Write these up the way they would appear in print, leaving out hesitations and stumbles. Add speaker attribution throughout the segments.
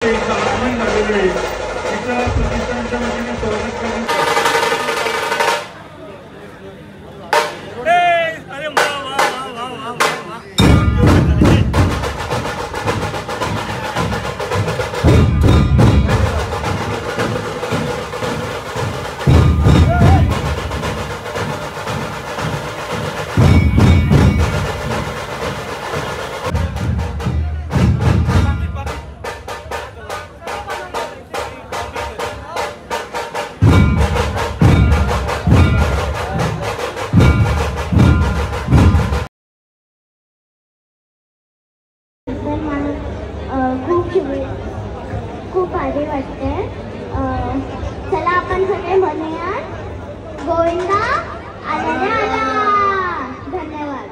Speaker 1: यांचं आगमन झालेलं आहे. तिचं प्रतिष्ठानच्या वतीने स्वागत करण्यात
Speaker 2: खूप भारी वाटते. चला आपण सगळे म्हणूया गोविंदा आला रे आला. धन्यवाद.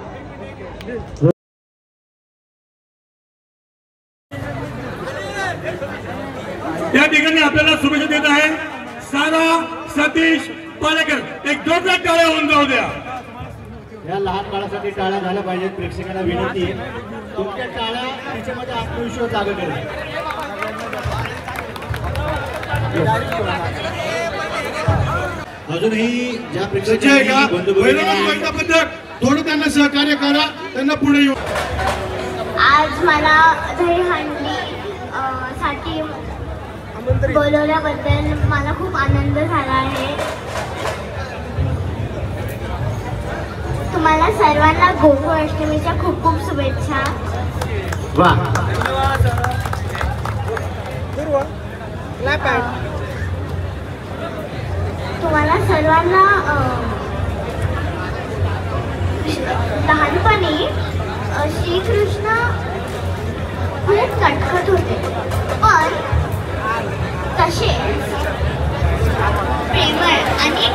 Speaker 1: या ठिकाणी आपल्याला शुभेच्छा देत आहे सारा सतीश पालेकर. एक जोरदार टाळ्या होऊन जाऊ द्या.
Speaker 3: या लहान बाळासाठी टाळ्या झाल्या पाहिजेत. प्रेक्षकांना विनंती आहे तुमच्या टाळ्या त्याच्यामध्ये आत्मविश्वास जागा करेल. अजूनही ज्या प्रेक्षकांना थोडं त्यांना सहकार्य करा, त्यांना पुढे येऊ.
Speaker 2: आज मला दहीहंडी साठी बोलवल्याबद्दल मला खूप आनंद झाला आहे. तुम्हाला सर्वांना गोकुळाष्टमीच्या खूप खूप शुभेच्छा. तुम्हाला सर्वांना लहानपणी श्रीकृष्ण खूप कटकट होते, पण तसे प्रेमळ आणि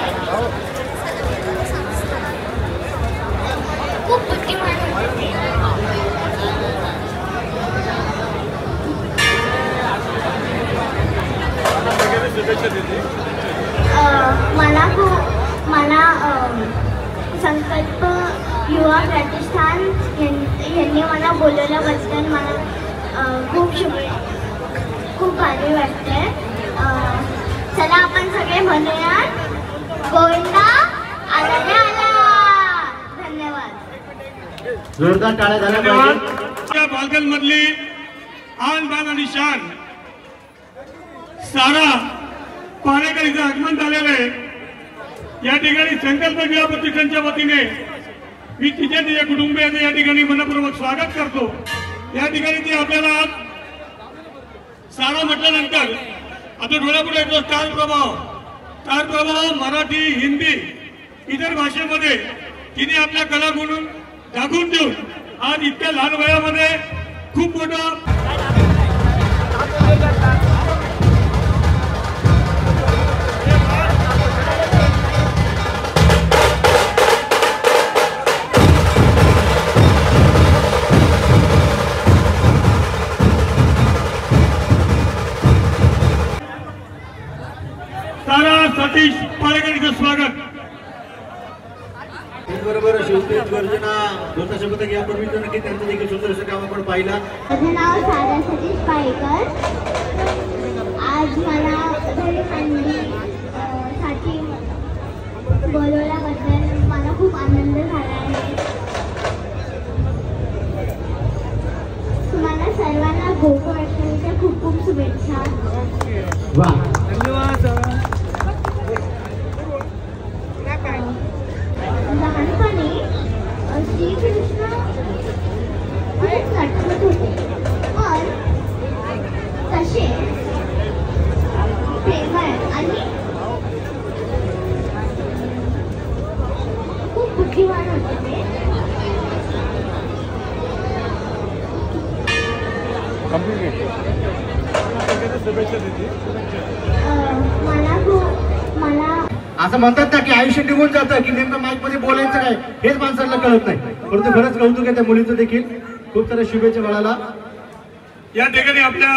Speaker 2: खूप बुद्धिमान होते. मला संकल्प युवा प्रतिष्ठान यांनी मला बोलवल्याबद्दल मला खूप भारी वाटते. चला आपण सगळे म्हणूया गोविंदा आला रे आला. धन्यवाद.
Speaker 3: जोरदार टाळ्या झाल्या पाहिजेत.
Speaker 1: बालगल मधली आन बान आणि शान सारा पालेकर यांचं आगमन झालेलं आहे. या ठिकाणी संकल्प युवा प्रतिष्ठानच्या वतीने मी तिच्या कुटुंबियांचं या ठिकाणी मनपूर्वक स्वागत करतो. या ठिकाणी ती आपल्याला सारा म्हटल्यानंतर आता डोळ्यापुढे येतो स्टार प्रभाव मराठी हिंदी इतर भाषेमध्ये तिने आपल्या कला गुण दाखवून देऊन आज इतक्या लहान वयामध्ये खूप मोठं सारा सतीश पालेकर स्वागत.
Speaker 3: बरोबर शिवतेज गर्जना दोन शब्द यापूर्वी तर नक्की त्यांचं देखील सुंदर असं काम आपण पाहिलं.
Speaker 2: माझं नाव सारा सतीश पालेकर. आज मला दहीहंडी साठी बोलवल्याबद्दल मला खूप आनंद झाला आहे. तुम्हाला सर्वांना गोकुळाष्टमीच्या खूप खूप शुभेच्छा. लहानपणी श्रीकृष्ण खूप कटकट होते, पण तसे प्रेमळ आणि खूप बुद्धिमान होते ते.
Speaker 3: असं म्हणतात ना की आयुष्य निघून जातं की नेमकं माईक मध्ये बोलायचं काय हेच माणसाला कळत नाही. परंतु खरंच कौतुक आहे त्या मुलीचं देखील. खूप साऱ्या शुभेच्छा बाळाला.
Speaker 1: या ठिकाणी आपल्या